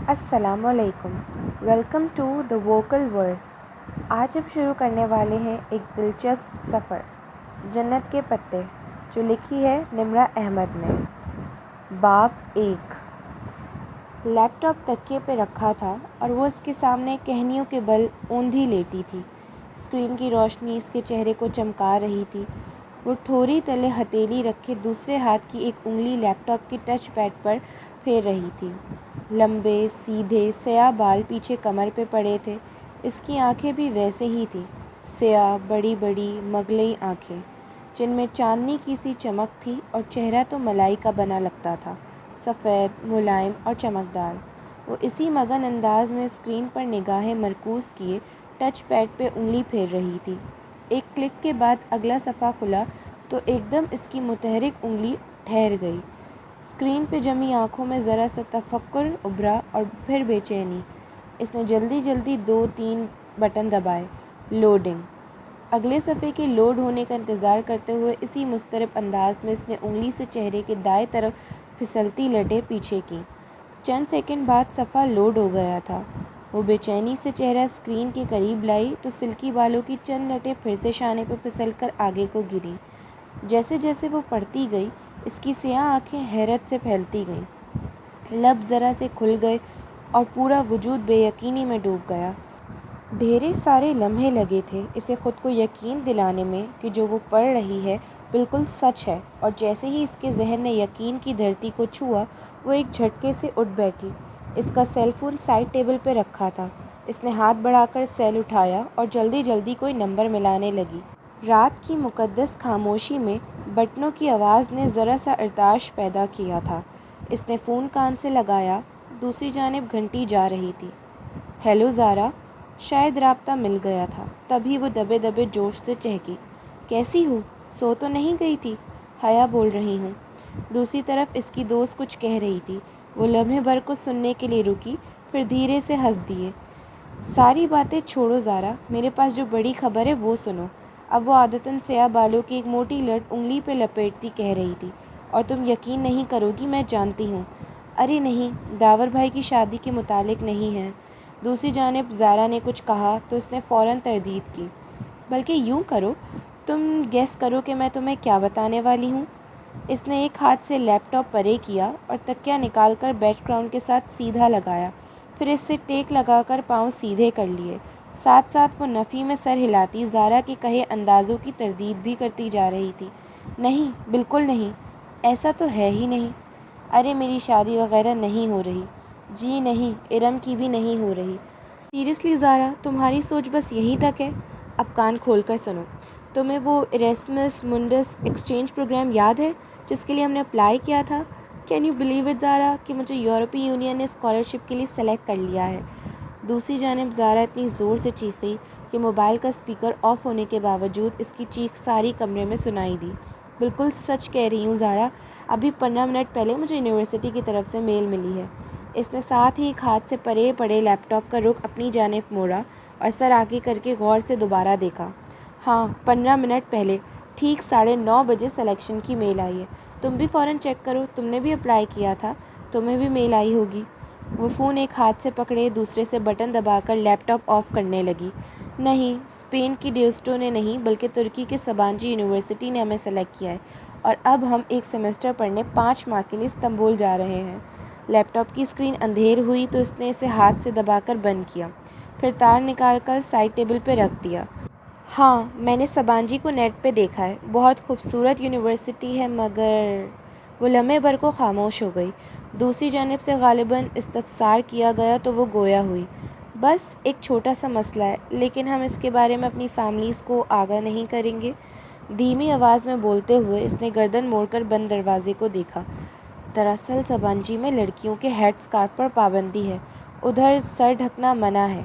السلام علیکم، welcome to the vocal ورس۔ آج ہم شروع کرنے والے ہیں ایک دلچسپ سفر، جنت کے پتے، جو لکھی ہے نمرہ احمد نے۔ باب 1۔ لیپ ٹاپ تکیے پہ رکھا تھا اور وہ اس کے سامنے کہنیوں کے بل اوندھی لیٹی تھی۔ اسکرین کی روشنی اس کے چہرے کو چمکا رہی تھی۔ وہ ٹھوری تلے ہتھیلی رکھے دوسرے ہاتھ کی ایک انگلی لیپ ٹاپ کے ٹچ پیڈ پر پھیر رہی تھی۔ لمبے سیدھے سیاہ بال پیچھے کمر پہ پڑے تھے۔ اس کی آنکھیں بھی ویسے ہی تھیں، سیاہ بڑی بڑی مغلئی آنکھیں جن میں چاندنی کی سی چمک تھی، اور چہرہ تو ملائی کا بنا لگتا تھا، سفید ملائم اور چمکدار۔ وہ اسی مگن انداز میں اسکرین پر نگاہیں مرکوز کیے ٹچ پیڈ پہ انگلی پھیر رہی تھی۔ ایک کلک کے بعد اگلا صفحہ کھلا تو ایک دم اس کی متحرک انگلی ٹھہر گئی۔ اسکرین پہ جمی آنکھوں میں ذرا سا تفکر ابھرا اور پھر بے چینی۔ اس نے جلدی جلدی 2-3 بٹن دبائے۔ لوڈنگ۔ اگلے صفحے کے لوڈ ہونے کا انتظار کرتے ہوئے اسی مضطرب انداز میں اس نے انگلی سے چہرے کے دائیں طرف پھسلتی لٹیں پیچھے کیں۔ چند سیکنڈ بعد صفحہ لوڈ ہو گیا تھا۔ وہ بے چینی سے چہرہ اسکرین کے قریب لائی تو سلکی بالوں کی چند لٹیں پھر سے شانے پہ پھسل کر آگے کو گریں۔ جیسے جیسے وہ پڑھتی گئی، اس کی سیاہ آنکھیں حیرت سے پھیلتی گئیں، لب ذرا سے کھل گئے اور پورا وجود بے یقینی میں ڈوب گیا۔ ڈھیرے سارے لمحے لگے تھے اسے خود کو یقین دلانے میں کہ جو وہ پڑھ رہی ہے بالکل سچ ہے، اور جیسے ہی اس کے ذہن نے یقین کی دھرتی کو چھوا، وہ ایک جھٹکے سے اٹھ بیٹھی۔ اس کا سیل فون سائڈ ٹیبل پہ رکھا تھا۔ اس نے ہاتھ بڑھا کر سیل اٹھایا اور جلدی جلدی کوئی نمبر ملانے لگی۔ رات کی مقدس خاموشی میں بٹنوں کی آواز نے ذرا سا ارتعاش پیدا کیا تھا۔ اس نے فون کان سے لگایا۔ دوسری جانب گھنٹی جا رہی تھی۔ ہیلو زارا۔ شاید رابطہ مل گیا تھا، تبھی وہ دبے دبے جوش سے چہکی۔ کیسی ہو؟ سو تو نہیں گئی تھی؟ حیا بول رہی ہوں۔ دوسری طرف اس کی دوست کچھ کہہ رہی تھی۔ وہ لمحے بھر کو سننے کے لیے رکی، پھر دھیرے سے ہنس دیے۔ ساری باتیں چھوڑو زارا، میرے پاس جو بڑی خبر ہے وہ سنو۔ اب وہ عادتاً سیاہ بالوں کی ایک موٹی لٹ انگلی پہ لپیٹتی کہہ رہی تھی۔ اور تم یقین نہیں کرو گی، میں جانتی ہوں۔ ارے نہیں، داور بھائی کی شادی کے متعلق نہیں ہے۔ دوسری جانب زارا نے کچھ کہا تو اس نے فوراً تردید کی۔ بلکہ یوں کرو، تم گیس کرو کہ میں تمہیں کیا بتانے والی ہوں۔ اس نے ایک ہاتھ سے لیپ ٹاپ پرے کیا اور تکیہ نکال کر بیک گراؤنڈ کے ساتھ سیدھا لگایا، پھر اس سے ٹیک لگا کر پاؤں سیدھے کر لیے۔ ساتھ ساتھ وہ نفی میں سر ہلاتی زارا کے کہے اندازوں کی تردید بھی کرتی جا رہی تھی۔ نہیں، بالکل نہیں، ایسا تو ہے ہی نہیں۔ ارے میری شادی وغیرہ نہیں ہو رہی۔ جی نہیں، ارم کی بھی نہیں ہو رہی۔ سیریسلی زارا، تمہاری سوچ بس یہیں تک ہے؟ اب کان کھول کر سنو۔ تمہیں وہ ایراسمس منڈس ایکسچینج پروگرام یاد ہے جس کے لیے ہم نے اپلائی کیا تھا؟ کین یو بلیو اٹ زارا کہ مجھے یورپی یونین نے اسکالرشپ کے لیے سلیکٹ کر لیا ہے؟ دوسری جانب زارا اتنی زور سے چیخی کہ موبائل کا اسپیکر آف ہونے کے باوجود اس کی چیخ ساری کمرے میں سنائی دی۔ بالکل سچ کہہ رہی ہوں زارا، ابھی 15 منٹ پہلے مجھے یونیورسٹی کی طرف سے میل ملی ہے۔ اس نے ساتھ ہی ایک ہاتھ سے پرے پڑے لیپ ٹاپ کا رخ اپنی جانب موڑا اور سر آگے کر کے غور سے دوبارہ دیکھا۔ ہاں، 15 منٹ پہلے، ٹھیک 9:30 بجے سلیکشن کی میل آئی ہے۔ تم بھی فوراً چیک کرو، تم نے بھی اپلائی کیا تھا، تمہیں بھی میل آئی ہوگی۔ وہ فون ایک ہاتھ سے پکڑے دوسرے سے بٹن دبا کر لیپ ٹاپ آف کرنے لگی۔ نہیں، اسپین کی ڈیوسٹو نے نہیں، بلکہ ترکی کے سبانجی یونیورسٹی نے ہمیں سلیکٹ کیا ہے، اور اب ہم ایک سیمسٹر پڑھنے 5 ماہ کے لیے استنبول جا رہے ہیں۔ لیپ ٹاپ کی اسکرین اندھیر ہوئی تو اس نے اسے ہاتھ سے دبا کر بند کیا، پھر تار نکال کر سائڈ ٹیبل پہ رکھ دیا۔ ہاں، میں نے سبانجی کو نیٹ پہ دیکھا ہے، بہت خوبصورت یونیورسٹی ہے، مگر… وہ لمحے بھر کو خاموش ہو گئی۔ دوسری جانب سے غالباً استفسار کیا گیا تو وہ گویا ہوئی۔ بس ایک چھوٹا سا مسئلہ ہے، لیکن ہم اس کے بارے میں اپنی فیملیز کو آگاہ نہیں کریں گے۔ دھیمی آواز میں بولتے ہوئے اس نے گردن موڑ کر بند دروازے کو دیکھا۔ دراصل سبانجی میں لڑکیوں کے ہیڈ اسکارف پر پابندی ہے، ادھر سر ڈھکنا منع ہے۔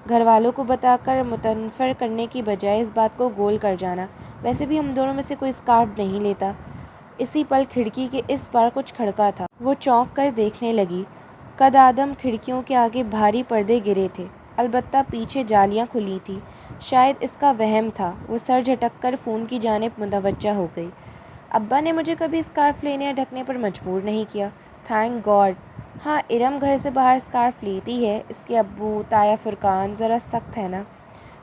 گھر والوں کو بتا کر متنفر کرنے کی بجائے اس بات کو گول کر جانا۔ ویسے بھی ہم دونوں میں سے کوئی اسکارف نہیں لیتا۔ اسی پل کھڑکی کے اس پار کچھ کھڑکا تھا۔ وہ چونک کر دیکھنے لگی۔ قد آدم کھڑکیوں کے آگے بھاری پردے گرے تھے، البتہ پیچھے جالیاں کھلی تھیں۔ شاید اس کا وہم تھا۔ وہ سر جھٹک کر فون کی جانب متوجہ ہو گئی۔ ابا نے مجھے کبھی اسکارف لینے یا ڈھکنے پر مجبور نہیں کیا، تھینک گاڈ۔ ہاں، ارم گھر سے باہر اسکارف لیتی ہے۔ اس کے ابو تایا فرقان ذرا سخت ہے نا۔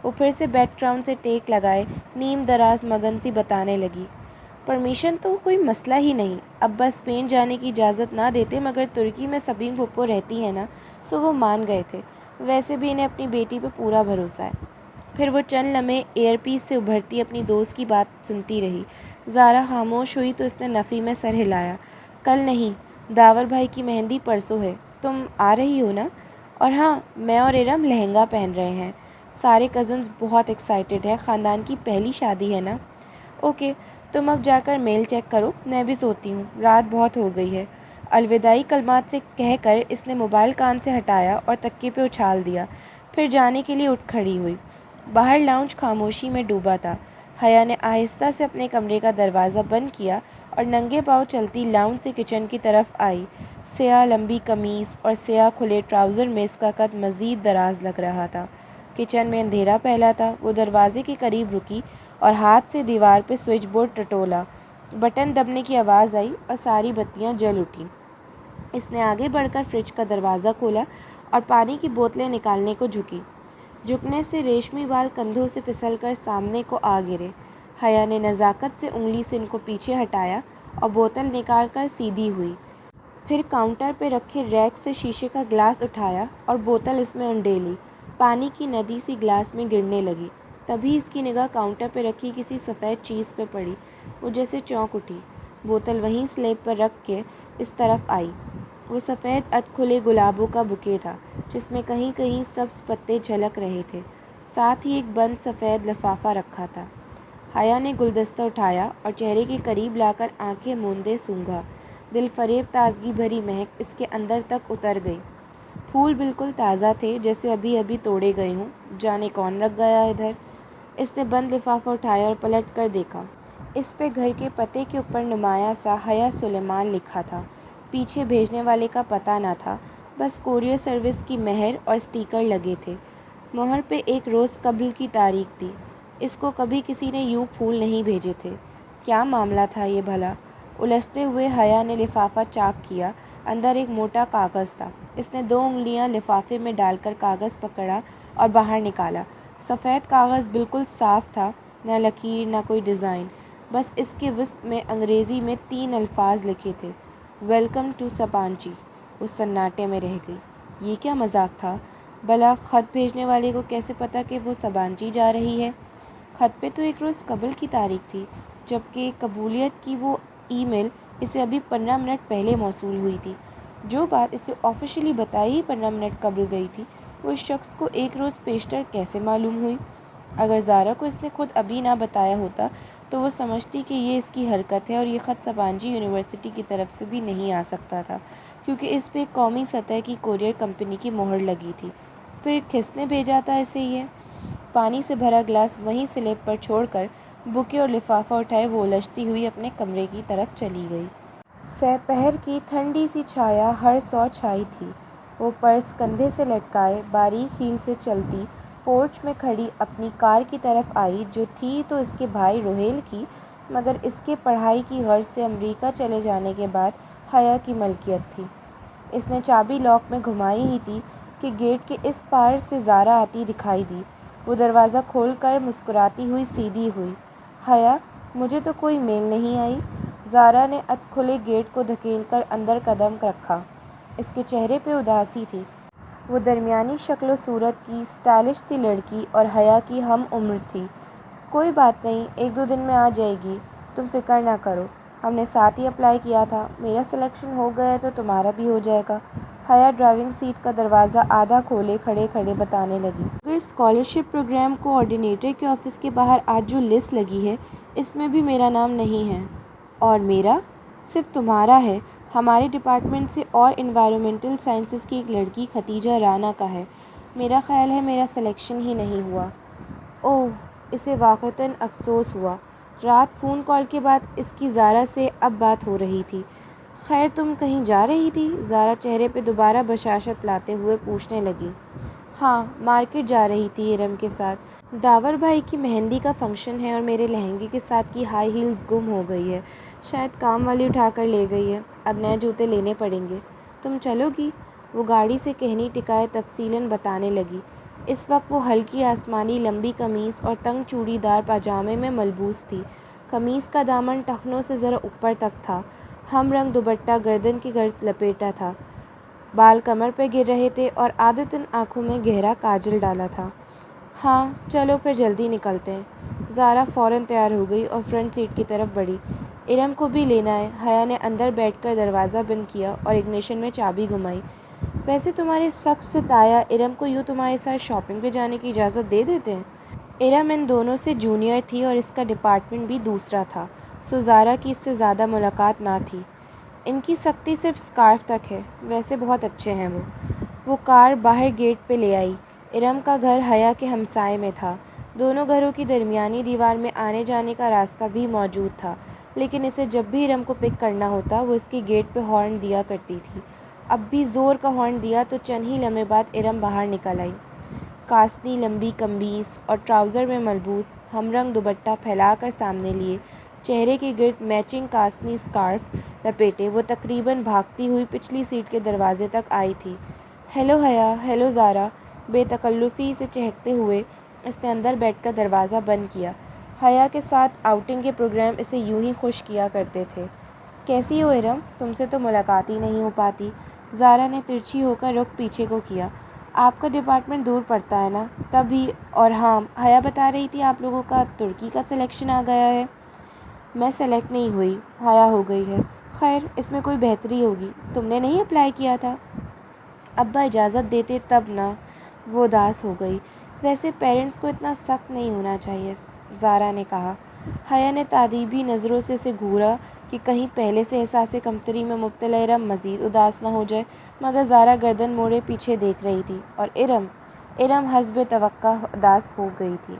وہ پھر سے بیک گراؤنڈ سے ٹیک لگائے نیم دراز مگن سی بتانے لگی۔ پرمیشن تو کوئی مسئلہ ہی نہیں، ابا اسپین جانے کی اجازت نہ دیتے مگر ترکی میں سبین پھپھو رہتی ہے نا، سو وہ مان گئے تھے۔ ویسے بھی انہیں اپنی بیٹی پہ پورا بھروسہ ہے۔ پھر وہ چند لمحے ایئر پیس سے ابھرتی اپنی دوست کی بات سنتی رہی۔ زارا خاموش ہوئی تو اس نے نفی میں سر ہلایا۔ کل نہیں، داور بھائی کی مہندی پرسوں ہے، تم آ رہی ہو نا؟ اور ہاں، میں اور ارم لہنگا پہن رہے ہیں۔ سارے کزنز بہت ایکسائٹڈ ہیں، خاندان کی پہلی شادی ہے نا۔ اوکے، تم اب جا کر میل چیک کرو، میں بھی سوتی ہوں، رات بہت ہو گئی ہے۔ الوداعی کلمات سے کہہ کر اس نے موبائل کان سے ہٹایا اور تکیے پہ اچھال دیا، پھر جانے کے لیے اٹھ کھڑی ہوئی۔ باہر لاؤنج خاموشی میں ڈوبا تھا۔ حیا نے آہستہ سے اپنے کمرے کا دروازہ بند کیا اور ننگے پاؤں چلتی لاؤنج سے کچن کی طرف آئی۔ سیاہ لمبی قمیص اور سیاہ کھلے ٹراؤزر میں اس کا قد مزید دراز لگ رہا تھا۔ کچن میں اندھیرا پھیلا تھا۔ وہ دروازے کے قریب رکی اور ہاتھ سے دیوار پہ سوئچ بورڈ ٹٹولا۔ بٹن دبنے کی آواز آئی اور ساری بتیاں جل اٹھیں۔ اس نے آگے بڑھ کر فریج کا دروازہ کھولا اور پانی کی بوتلیں نکالنے کو جھکی۔ جھکنے سے ریشمی بال کندھوں سے پھسل کر سامنے کو آ گرے۔ حیا نے نزاکت سے انگلی سے ان کو پیچھے ہٹایا اور بوتل نکال کر سیدھی ہوئی۔ پھر کاؤنٹر پہ رکھے ریک سے شیشے کا گلاس اٹھایا اور بوتل اس میں انڈیلی۔ پانی کی ندی سی گلاس میں گرنے لگی۔ تبھی اس کی نگاہ کاؤنٹر پہ رکھی کسی سفید چیز پہ پڑی۔ وہ جیسے چونک اٹھی، بوتل وہیں سلیب پر رکھ کے اس طرف آئی۔ وہ سفید کھلے گلابوں کا بوکے تھا جس میں کہیں کہیں سبز پتے جھلک رہے تھے، ساتھ ہی ایک بند سفید لفافہ رکھا تھا۔ حیا نے گلدستہ اٹھایا اور چہرے کے قریب لا کر آنکھیں موندے سونگھا۔ دل فریب تازگی بھری مہک اس کے اندر تک اتر گئی۔ پھول بالکل تازہ تھے، جیسے ابھی ابھی توڑے گئے ہوں۔ جانے کون رکھ گیا ادھر؟ اس نے بند لفافہ اٹھایا اور پلٹ کر دیکھا۔ اس پہ گھر کے پتے کے اوپر نمایاں سا حیا سلیمان لکھا تھا۔ پیچھے بھیجنے والے کا پتہ نہ تھا، بس کورئیر سروس کی مہر اور اسٹیکر لگے تھے۔ مہر پہ ایک روز قبل کی تاریخ تھی۔ اس کو کبھی کسی نے یوں پھول نہیں بھیجے تھے۔ کیا معاملہ تھا یہ بھلا؟ الجھتے ہوئے حیا نے لفافہ چاک کیا۔ اندر ایک موٹا کاغذ تھا۔ اس نے 2 انگلیاں لفافے میں ڈال کر کاغذ پکڑا اور باہر نکالا۔ سفید کاغذ بالکل صاف تھا، نہ لکیر نہ کوئی ڈیزائن، بس اس کے وسط میں انگریزی میں 3 الفاظ لکھے تھے، ویلکم ٹو سپانچی۔ وہ سناٹے میں رہ گئی۔ یہ کیا مذاق تھا؟ بھلا خط بھیجنے والے کو کیسے پتا کہ وہ سبانچی جا رہی ہے؟ خط پہ تو ایک روز قبل کی تاریخ تھی، جبکہ قبولیت کی وہ ای میل اسے ابھی 15 منٹ پہلے موصول ہوئی تھی۔ جو بات اسے آفیشلی بتائی 15 منٹ قبل گئی تھی، وہ اس شخص کو ایک روز پیشتر کیسے معلوم ہوئی؟ اگر زارا کو اس نے خود ابھی نہ بتایا ہوتا تو وہ سمجھتی کہ یہ اس کی حرکت ہے اور یہ خط سپانچی یونیورسٹی کی طرف سے بھی نہیں آ سکتا تھا، کیونکہ اس پہ ایک قومی سطح کی کورئیر کمپنی کی مہر لگی تھی۔ پھر کس نے بھیجا تھا اسے یہ؟ پانی سے بھرا گلاس وہیں سلیب پر چھوڑ کر بوکے اور لفافہ اٹھائے وہ الجھتی ہوئی اپنے کمرے کی طرف چلی گئی۔ سپہر کی ٹھنڈی سی چھایا ہر سو چھائی تھی۔ وہ پرس کندھے سے لٹکائے باریک ہیل سے چلتی پورچ میں کھڑی اپنی کار کی طرف آئی، جو تھی تو اس کے بھائی روہیل کی، مگر اس کے پڑھائی کی غرض سے امریکہ چلے جانے کے بعد حیا کی ملکیت تھی۔ اس نے چابی لاک میں گھمائی ہی تھی کہ گیٹ کے اس پار سے زارا آتی دکھائی دی۔ وہ دروازہ کھول کر مسکراتی ہوئی سیدھی ہوئی۔ حیا، مجھے تو کوئی میل نہیں آئی۔ زارا نے کھلے گیٹ کو دھکیل کر اندر قدم رکھا۔ اس کے چہرے پہ اداسی تھی۔ وہ درمیانی شکل و صورت کی اسٹائلش سی لڑکی اور حیا کی ہم عمر تھی۔ کوئی بات نہیں، 1-2 دن میں آ جائے گی، تم فکر نہ کرو، ہم نے ساتھ ہی اپلائی کیا تھا، میرا سلیکشن ہو گیا تو تمہارا بھی ہو جائے گا۔ حیا ڈرائیونگ سیٹ کا دروازہ آدھا کھولے کھڑے کھڑے بتانے لگی۔ مگر اسکالرشپ پروگرام کوآرڈینیٹر کے آفس کے باہر آج جو لسٹ لگی ہے اس میں بھی میرا نام نہیں ہے۔ اور میرا؟ صرف تمہارا ہے۔ ہمارے ڈپارٹمنٹ سے اور انوائرمنٹل سائنسز کی ایک لڑکی ختیجہ رانا کا ہے۔ میرا خیال ہے میرا سلیکشن ہی نہیں ہوا۔ اوہ، اسے واقعتاً افسوس ہوا۔ رات فون کال کے بعد اس کی زارا سے اب بات ہو رہی تھی۔ خیر تم کہیں جا رہی تھی؟ زارا چہرے پہ دوبارہ بشاشت لاتے ہوئے پوچھنے لگی۔ ہاں، مارکیٹ جا رہی تھی ارم کے ساتھ۔ داور بھائی کی مہندی کا فنکشن ہے اور میرے لہنگے کے ساتھ کی ہائی ہیلز گم ہو گئی ہے، شاید کام والی اٹھا کر لے گئی ہے، اب نئے جوتے لینے پڑیں گے۔ تم چلو گی؟ وہ گاڑی سے کہنی ٹکائے تفصیلاً بتانے لگی۔ اس وقت وہ ہلکی آسمانی لمبی قمیص اور تنگ چوڑی دار پاجامے میں ملبوس تھی۔ قمیص کا دامن ٹخنوں سے ذرا اوپر تک تھا۔ ہم رنگ دوپٹہ گردن کے گرد لپیٹا تھا، بال کمر پہ گر رہے تھے اور عادتاً آنکھوں میں گہرا کاجل ڈالا تھا۔ ہاں چلو پھر جلدی نکلتے ہیں۔ زارا فوراً تیار ہو گئی اور فرنٹ سیٹ کی طرف بڑھی۔ ارم کو بھی لینا ہے۔ حیا نے اندر بیٹھ کر دروازہ بند کیا اور اگنیشن میں چابی گھمائی۔ ویسے تمہارے سخت سے تایا ارم کو یوں تمہارے ساتھ شاپنگ پہ جانے کی اجازت دے دیتے ہیں؟ ارم ان دونوں سے جونیئر تھی اور اس کا ڈپارٹمنٹ بھی دوسرا تھا، سو زارا کی اس سے زیادہ ملاقات نہ تھی۔ ان کی سختی صرف اسکارف تک ہے، ویسے بہت اچھے ہیں وہ۔ وہ کار باہر گیٹ پہ لے آئی۔ ارم کا گھر حیا کے ہمسائے میں تھا۔ دونوں گھروں کی درمیانی دیوار میں آنے جانے کا راستہ بھی موجود تھا، لیکن اسے جب بھی ارم کو پک کرنا ہوتا وہ اس کی گیٹ پہ ہارن دیا کرتی تھی۔ اب بھی زور کا ہارن دیا تو چند ہی لمحے بعد ارم باہر نکل آئی۔ کاسنی لمبی قمیص اور ٹراؤزر میں ملبوس، ہم رنگ دوپٹہ پھیلا کر سامنے لیے، چہرے کے گرد میچنگ کاسنی اسکارف لپیٹے، وہ تقریباً بھاگتی ہوئی پچھلی سیٹ کے دروازے تک آئی تھی۔ ہیلو حیا، ہیلو زارا۔ بے تکلفی سے چہکتے ہوئے اس نے اندر بیٹھ کر دروازہ بند کیا۔ حیا کے ساتھ آؤٹنگ کے پروگرام اسے یوں ہی خوش کیا کرتے تھے۔ کیسی ہو ارم؟ تم سے تو ملاقات ہی نہیں ہو پاتی۔ زارا نے ترچھی ہو کر رخ پیچھے کو کیا۔ آپ کا ڈپارٹمنٹ دور پڑتا ہے نا، تبھی۔ اور ہاں، حیا بتا رہی تھی آپ لوگوں کا ترکی کا سلیکشن آ گیا ہے۔ میں سلیکٹ نہیں ہوئی، حیا ہو گئی ہے۔ خیر، اس میں کوئی بہتری ہوگی۔ تم نے نہیں اپلائی کیا تھا؟ ابا اجازت دیتے تب نا۔ وہ اداس ہو گئی۔ ویسے پیرنٹس کو اتنا سخت نہیں ہونا چاہیے، زارا نے کہا۔ حیا نے تادیبی نظروں سے اسے گھورا کہ کہیں پہلے سے احساس کمتری میں مبتلا ارم مزید اداس نہ ہو جائے، مگر زارا گردن موڑے پیچھے دیکھ رہی تھی، اور ارم حسب توقع اداس ہو گئی تھی۔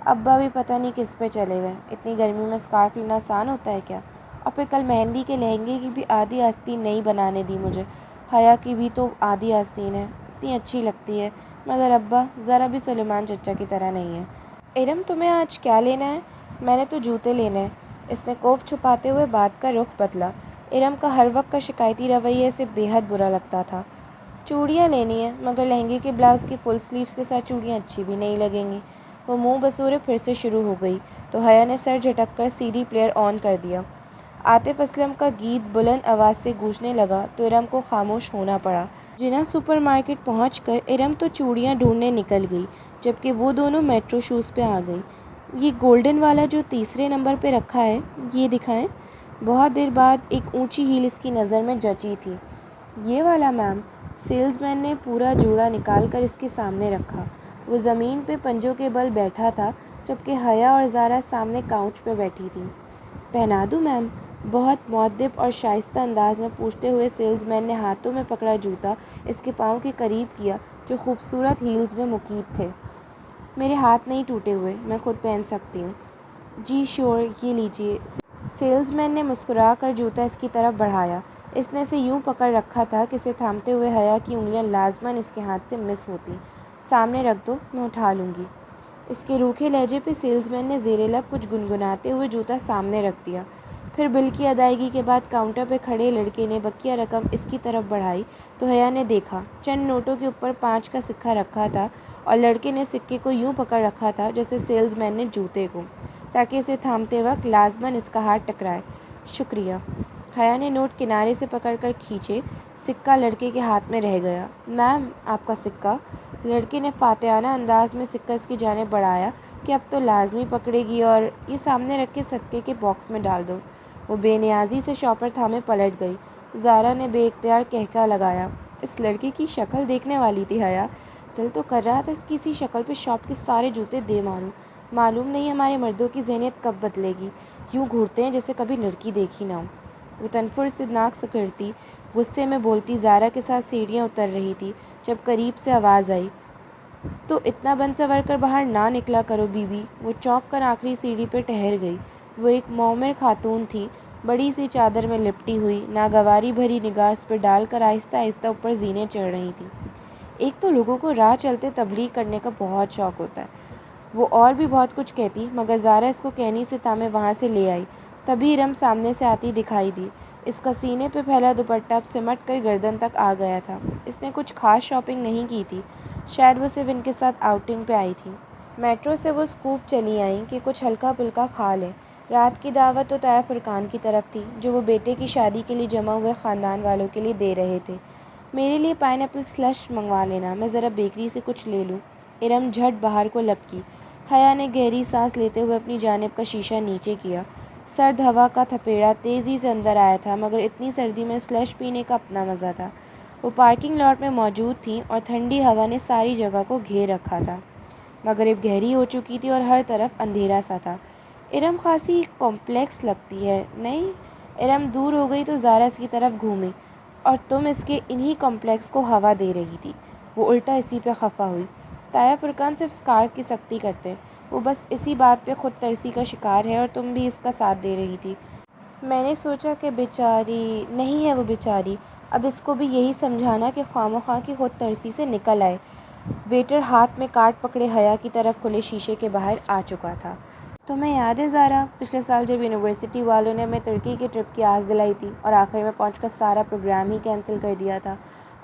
ابا بھی پتہ نہیں کس پہ چلے گئے۔ اتنی گرمی میں اسکارف لینا آسان ہوتا ہے کیا؟ اور پھر کل مہندی کے لہنگے کی بھی آدھی آستین نہیں بنانے دی مجھے۔ حیا کی بھی تو آدھی آستین ہے، اتنی اچھی لگتی ہے، مگر ابا ذرا بھی سلیمان چچا کی طرح نہیں ہے۔ ارم تمہیں آج کیا لینا ہے؟ میں نے تو جوتے لینے ہیں۔ اس نے کوف چھپاتے ہوئے بات کا رخ بدلا۔ ارم کا ہر وقت کا شکایتی رویہ اسے بے حد برا لگتا تھا۔ چوڑیاں لینی ہیں، مگر لہنگے کے بلاؤز کی فل سلیوز کے ساتھ چوڑیاں اچھی بھی نہیں لگیں گی۔ وہ منہ بسورے پھر سے شروع ہو گئی تو حیا نے سر جھٹک کر سی ڈی پلیئر آن کر دیا۔ عاطف اسلم کا گیت بلند آواز سے گونجنے لگا تو ارم کو خاموش ہونا پڑا۔ جناح سپر مارکیٹ پہنچ کر ارم تو چوڑیاں ڈھونڈنے نکل گئی، جبکہ وہ دونوں میٹرو شوز پہ آ گئیں۔ یہ گولڈن والا جو تیسرے نمبر پہ رکھا ہے، یہ دکھائیں۔ بہت دیر بعد ایک اونچی ہیل اس کی نظر میں جچی تھی۔ یہ والا میم۔ سیلز مین نے پورا جوڑا نکال کر اس کے سامنے رکھا۔ وہ زمین پہ پنجوں کے بل بیٹھا تھا، جبکہ حیا اور زارا سامنے کاؤنچ پہ بیٹھی تھیں۔ پہنا دوں میم؟ بہت مؤدب اور شائستہ انداز میں پوچھتے ہوئے سیلز مین نے ہاتھوں میں پکڑا جوتا اس کے پاؤں کے قریب کیا جو خوبصورت ہیلز میں مقید تھے۔ میرے ہاتھ نہیں ٹوٹے ہوئے، میں خود پہن سکتی ہوں۔ جی شیور، یہ لیجیے۔ سیلز مین نے مسکرا کر جوتا اس کی طرف بڑھایا۔ اس نے اسے یوں پکڑ رکھا تھا کہ اسے تھامتے ہوئے حیا کی انگلیاں لازماً اس کے ہاتھ سے مس ہوتیں۔ سامنے رکھ دو، میں اٹھا لوں گی۔ اس کے روکھے لہجے پہ سیلز مین نے زیر لب کچھ گنگناتے ہوئے جوتا سامنے رکھ دیا۔ پھر بل کی ادائیگی کے بعد کاؤنٹر پہ کھڑے لڑکے نے بقیہ رقم اس کی طرف بڑھائی تو حیا نے دیکھا چند نوٹوں کے اوپر 5 کا سکہ رکھا تھا، اور لڑکے نے سکے کو یوں پکڑ رکھا تھا جیسے سیلز مین نے جوتے کو، تاکہ اسے تھامتے وقت لازماً اس کا ہاتھ ٹکرائے۔ شکریہ۔ حیا نے نوٹ کنارے سے پکڑ کر کھینچے۔ سکہ لڑکے کے ہاتھ میں رہ گیا۔ میم، آپ کا سکہ۔ لڑکے نے فاتحانہ انداز میں سکہ اس کی جانب بڑھایا کہ اب تو لازمی پکڑے گی، اور یہ سامنے رکھ کے صدقے کے باکس میں ڈال دو۔ وہ بے نیازی سے شاپر تھامے پلٹ گئی۔ زارا نے بے اختیار قہقہہ لگایا۔ اس لڑکے کی شکل دیکھنے والی تھی حیا۔ دل تو کر رہا تھا اس کی اسی شکل پہ شاپ کے سارے جوتے دے ماروں۔ معلوم نہیں ہمارے مردوں کی ذہنیت کب بدلے گی، یوں گھورتے ہیں جیسے کبھی لڑکی دیکھی نہ ہو۔ وہ تنفر سے ناک سکڑتی، غصے میں بولتی زارا کے ساتھ سیڑھیاں اتر رہی تھی جب قریب سے آواز آئی، تو اتنا بن سور کر باہر نہ نکلا کرو بی بی۔ وہ چونک کر آخری سیڑھی پہ ٹھہر گئی۔ وہ ایک مومر خاتون تھی، بڑی سی چادر میں لپٹی ہوئی، ناگواری بھری نگاہ اس پر ڈال کر آہستہ آہستہ اوپر زینے چڑھ رہی تھی۔ ایک تو لوگوں کو راہ چلتے تبلیغ کرنے کا بہت شوق ہوتا ہے۔ وہ اور بھی بہت کچھ کہتی، مگر زارا اس کو کہنی سے تامے وہاں سے لے آئی۔ تبھی ارم سامنے سے آتی دکھائی دی۔ اس کا سینے پہ پھیلا دوپٹہ اب سمٹ کر گردن تک آ گیا تھا۔ اس نے کچھ خاص شاپنگ نہیں کی تھی، شاید وہ صرف ان کے ساتھ آؤٹنگ پہ آئی تھی۔ میٹرو سے وہ اسکوپ چلی آئیں کہ کچھ ہلکا پھلکا کھا لیں۔ رات کی دعوت تو طاہر فرقان کی طرف تھی، جو وہ بیٹے کی شادی کے لیے جمع ہوئے خاندان والوں کے لیے دے رہے تھے۔ میرے لیے پائن ایپل سلش منگوا لینا، میں ذرا بیکری سے کچھ لے لوں۔ ارم جھٹ باہر کو لپکی۔ حیا نے گہری سانس لیتے ہوئے اپنی جانب کا شیشہ نیچے کیا۔ سرد ہوا کا تھپیڑا تیزی سے اندر آیا تھا، مگر اتنی سردی میں سلش پینے کا اپنا مزہ تھا۔ وہ پارکنگ لاٹ میں موجود تھیں اور ٹھنڈی ہوا نے ساری جگہ کو گھیر رکھا تھا۔ مغرب گہری ہو چکی تھی اور ہر طرف اندھیرا سا تھا۔ ارم خاصی کمپلیکس لگتی ہے، نہیں؟ ارم دور ہو گئی تو زارا اس کی طرف گھومی۔ اور تم اس کے انہی کمپلیکس کو ہوا دے رہی تھی۔ وہ الٹا اسی پہ خفا ہوئی۔ طاہر فرقان صرف اسکارف کی سختی کرتے ہیں، وہ بس اسی بات پہ خود ترسی کا شکار ہے اور تم بھی اس کا ساتھ دے رہی تھی۔ میں نے سوچا کہ بیچاری نہیں ہے، وہ بیچاری، اب اس کو بھی یہی سمجھانا کہ خواہ کی خود ترسی سے نکل آئے۔ ویٹر ہاتھ میں کارڈ پکڑے حیا کی طرف کھلے شیشے کے باہر آ چکا تھا۔ تمہیں یاد ہے زارا، پچھلے سال جب یونیورسٹی والوں نے ہمیں ترکی کے ٹرپ کی آس دلائی تھی اور آخر میں پہنچ کر سارا پروگرام ہی کینسل کر دیا تھا؟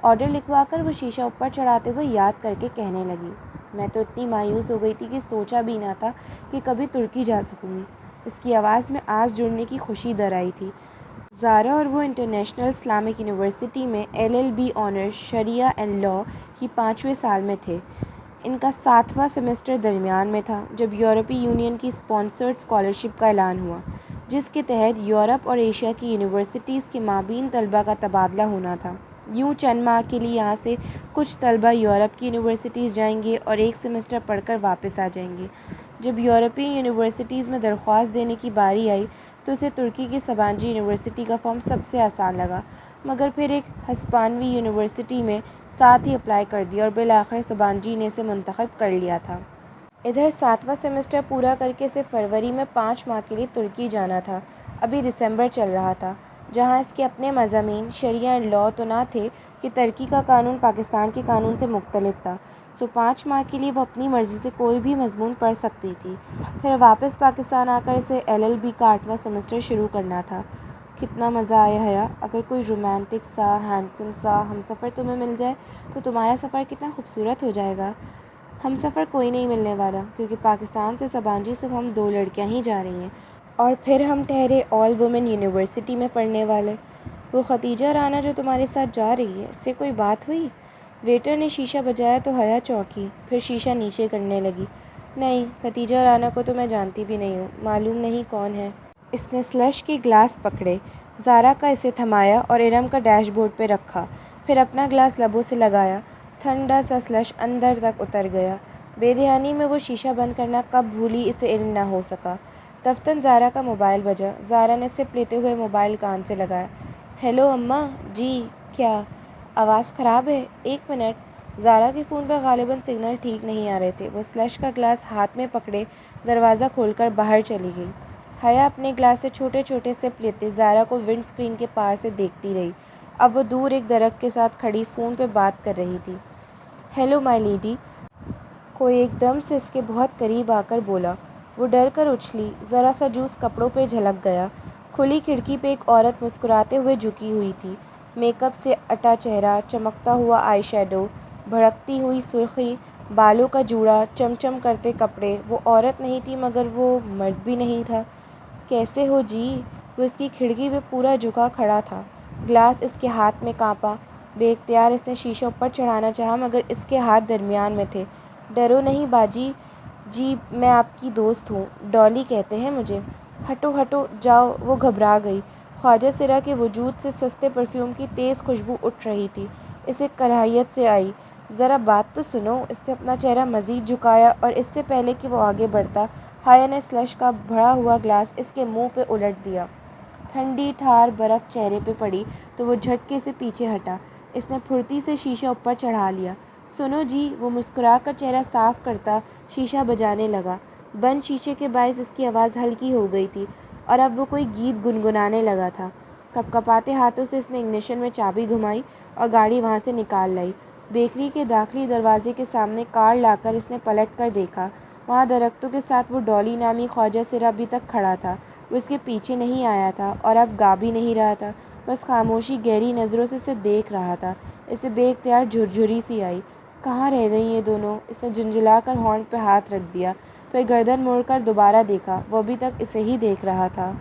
آرڈر لکھوا کر وہ شیشہ اوپر چڑھاتے ہوئے یاد کر کے کہنے لگی۔ میں تو اتنی مایوس ہو گئی تھی کہ سوچا بھی نہ تھا کہ کبھی ترکی جا سکوں گی۔ اس کی آواز میں آج جڑنے کی خوشی در آئی تھی۔ زارا اور وہ انٹرنیشنل اسلامک یونیورسٹی میں LLB honours Shariah and law کی 5ویں سال میں تھے۔ ان کا 7واں سیمسٹر درمیان میں تھا جب یورپی یونین کی اسپانسرڈ اسکالرشپ کا اعلان ہوا، جس کے تحت یورپ اور ایشیا کی یونیورسٹیز کے مابین طلباء کا تبادلہ ہونا تھا۔ یوں چند ماہ کے لیے یہاں سے کچھ طلباء یورپ کی یونیورسٹیز جائیں گے اور ایک سیمسٹر پڑھ کر واپس آ جائیں گے۔ جب یورپی یونیورسٹیز میں درخواست دینے کی باری آئی تو اسے ترکی کی سبانجی یونیورسٹی کا فارم سب سے آسان لگا، مگر پھر ایک ہسپانوی یونیورسٹی میں ساتھ ہی اپلائی کر دیا اور بالآخر سبانجی نے اسے منتخب کر لیا تھا۔ ادھر 7واں سیمسٹر پورا کر کے اسے فروری میں 5 ماہ کے لیے ترکی جانا تھا۔ ابھی دسمبر چل رہا تھا، جہاں اس کے اپنے مضامین شریعہ اینڈ لاء تو نہ تھے کہ ترکی کا قانون پاکستان کے قانون سے مختلف تھا، سو 5 ماہ کے لیے وہ اپنی مرضی سے کوئی بھی مضمون پڑھ سکتی تھی۔ پھر واپس پاکستان آ کر اسے LLB کا 8واں سیمسٹر شروع کرنا تھا۔ کتنا مزہ آیا حیا، اگر کوئی رومانٹک سا، ہینڈسم سا ہمسفر تمہیں مل جائے تو تمہارا سفر کتنا خوبصورت ہو جائے گا۔ ہمسفر کوئی نہیں ملنے والا، کیونکہ پاکستان سے سبانجی صرف ہم 2 لڑکیاں ہی جا رہی ہیں، اور پھر ہم ٹھہرے آل وومن یونیورسٹی میں پڑھنے والے۔ وہ ختیجہ رانا جو تمہارے ساتھ جا رہی ہے، اس سے کوئی بات ہوئی؟ ویٹر نے شیشہ بجایا تو حیا چونکی، پھر شیشہ نیچے کرنے لگی۔ نہیں، ختیجہ رانا کو تو میں جانتی بھی نہیں ہوں، معلوم نہیں کون ہے۔ اس نے سلش کے گلاس پکڑے، زارا کا اسے تھمایا اور ارم کا ڈیش بورڈ پہ رکھا، پھر اپنا گلاس لبوں سے لگایا۔ ٹھنڈا سا سلش اندر تک اتر گیا۔ بے دھیانی میں وہ شیشہ بند کرنا کب بھولی اسے علم نہ ہو سکا۔ دفتن زارا کا موبائل بجا۔ زارا نے سپ لیتے ہوئے موبائل کان سے لگایا۔ ہیلو اماں جی، کیا آواز خراب ہے؟ 1 منٹ۔ زارا کے فون پہ غالباً سگنل ٹھیک نہیں آ رہے تھے۔ وہ سلش کا گلاس ہاتھ میں پکڑے دروازہ کھول کر باہر چلی گئی۔ حیا اپنے گلاس سے چھوٹے چھوٹے سپ لیتے زارا کو ونڈ اسکرین کے پار سے دیکھتی رہی۔ اب وہ دور ایک درخت کے ساتھ کھڑی فون پہ بات کر رہی تھی۔ ہیلو مائی لیڈی، کوئی ایک دم سے اس کے بہت قریب آ کر بولا۔ وہ ڈر کر اچھلی، ذرا سا جوس کپڑوں پہ جھلک گیا۔ کھلی کھڑکی پہ ایک عورت مسکراتے ہوئے جھکی ہوئی تھی، میک اپ سے اٹا چہرہ، چمکتا ہوا آئی شیڈو، بھڑکتی ہوئی سرخی، بالوں کا جوڑا، چمچم کرتے کپڑے۔ وہ عورت نہیں تھی مگر وہ مرد بھی نہیں تھا۔ کیسے ہو جی؟ وہ اس کی کھڑکی پہ پورا جھکا کھڑا تھا، گلاس اس کے ہاتھ میں کانپا۔ بے اختیار اس نے شیشہ اوپر چڑھانا چاہا مگر اس کے ہاتھ درمیان میں تھے۔ ڈرو نہیں باجی، جی میں آپ کی دوست ہوں، ڈالی کہتے ہیں مجھے۔ ہٹو ہٹو جاؤ، وہ گھبرا گئی۔ خواجہ سرا کے وجود سے سستے پرفیوم کی تیز خوشبو اٹھ رہی تھی۔ اسے کراہیت سے آئی۔ ذرا بات تو سنو۔ اس نے اپنا چہرہ مزید جھکایا اور اس سے پہلے کہ وہ آگے بڑھتا، حیا نے سلش کا بھرا ہوا گلاس اس کے منہ پہ الٹ دیا۔ ٹھنڈی ٹھار برف چہرے پہ پڑی تو وہ جھٹکے سے پیچھے ہٹا۔ اس نے پھرتی سے شیشہ اوپر چڑھا لیا۔ سنو جی، وہ مسکرا کر چہرہ صاف کرتا شیشہ بجانے لگا۔ بند شیشے کے باعث اس کی آواز ہلکی ہو گئی تھی اور اب وہ کوئی گیت گنگنانے لگا تھا۔ کپکپاتے ہاتھوں سے اس نے اگنیشن میں چابی گھمائی اور گاڑی وہاں سے نکال لائی۔ بیکری کے داخلی دروازے کے سامنے کار لا کر اس نے پلٹ کر دیکھا۔ وہاں درختوں کے ساتھ وہ ڈالی نامی خواجہ سرا ابھی تک کھڑا تھا۔ وہ اس کے پیچھے نہیں آیا تھا اور اب گا بھی نہیں رہا تھا۔ بس خاموشی گہری نظروں سے اسے دیکھ رہا تھا۔ اسے بے اختیار جھرجھری سی آئی۔ کہاں رہ گئیں یہ دونوں؟ اس نے جھنجھلا کر ہونٹ پہ ہاتھ رکھ دیا، پھر گردن موڑ کر دوبارہ دیکھا۔ وہ ابھی تک اسے ہی دیکھ رہا تھا۔